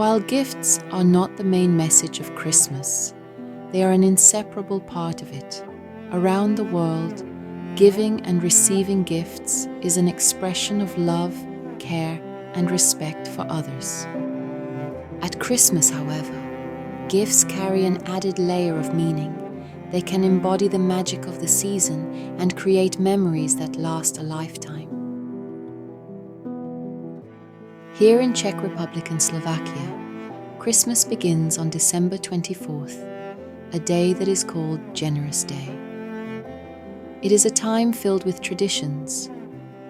while gifts are not the main message of Christmas, they are an inseparable part of it. Around the world, giving and receiving gifts is an expression of love, care, and respect for others. At Christmas, however, gifts carry an added layer of meaning. They can embody the magic of the season and create memories that last a lifetime. Here in Czech Republic and Slovakia, Christmas begins on December 24th, a day that is called Generous Day. It is a time filled with traditions,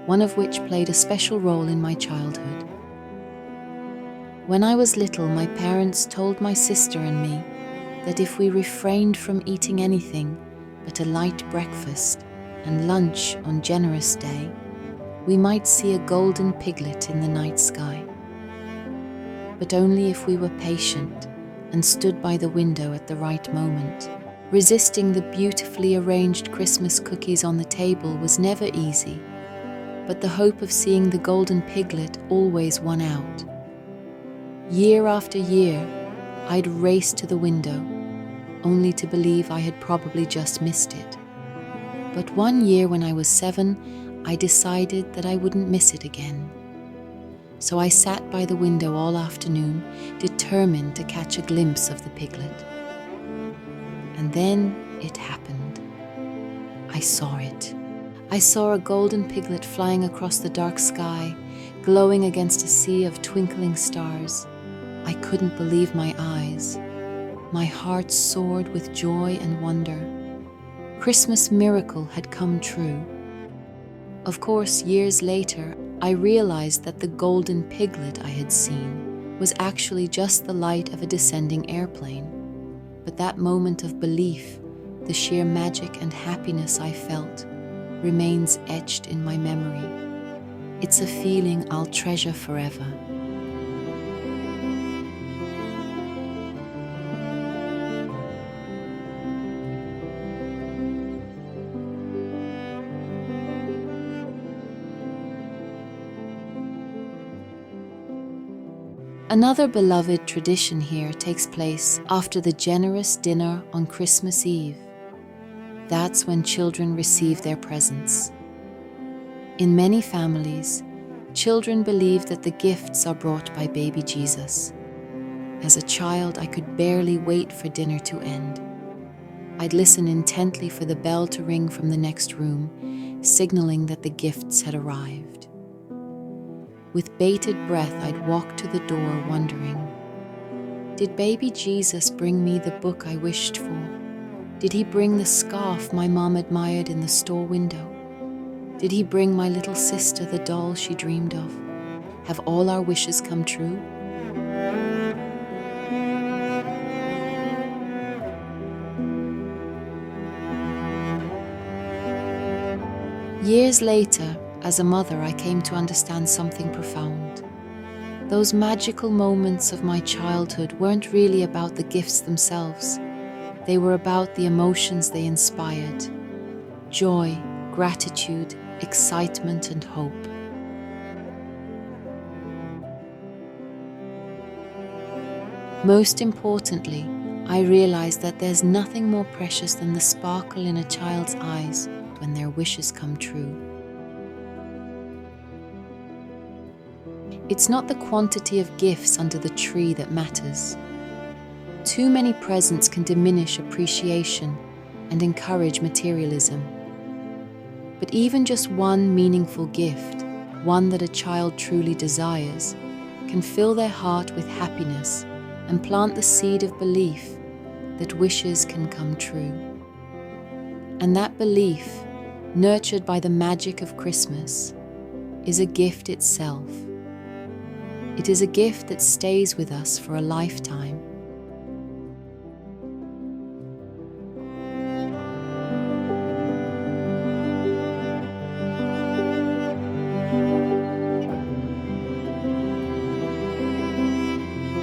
one of which played a special role in my childhood. When I was little, my parents told my sister and me that if we refrained from eating anything but a light breakfast and lunch on Generous Day, we might see a golden piglet in the night sky. But only if we were patient and stood by the window at the right moment. Resisting the beautifully arranged Christmas cookies on the table was never easy, but the hope of seeing the golden piglet always won out. Year after year, I'd race to the window, only to believe I had probably just missed it. But one year when I was 7, I decided that I wouldn't miss it again. So I sat by the window all afternoon, determined to catch a glimpse of the piglet. And then it happened. I saw it. I saw a golden piglet flying across the dark sky, glowing against a sea of twinkling stars. I couldn't believe my eyes. My heart soared with joy and wonder. Christmas miracle had come true. Of course, years later, I realized that the golden piglet I had seen was actually just the light of a descending airplane. But that moment of belief, the sheer magic and happiness I felt, remains etched in my memory. It's a feeling I'll treasure forever. Another beloved tradition here takes place after the generous dinner on Christmas Eve. That's when children receive their presents. In many families, children believe that the gifts are brought by baby Jesus. As a child, I could barely wait for dinner to end. I'd listen intently for the bell to ring from the next room, signaling that the gifts had arrived. With bated breath, I'd walk to the door wondering, did baby Jesus bring me the book I wished for? Did he bring the scarf my mom admired in the store window? Did he bring my little sister the doll she dreamed of? Have all our wishes come true? Years later, as a mother, I came to understand something profound. Those magical moments of my childhood weren't really about the gifts themselves. They were about the emotions they inspired: joy, gratitude, excitement, and hope. Most importantly, I realized that there's nothing more precious than the sparkle in a child's eyes when their wishes come true. It's not the quantity of gifts under the tree that matters. Too many presents can diminish appreciation and encourage materialism. But even just one meaningful gift, one that a child truly desires, can fill their heart with happiness and plant the seed of belief that wishes can come true. And that belief, nurtured by the magic of Christmas, is a gift itself. It is a gift that stays with us for a lifetime.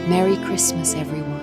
Merry Christmas, everyone.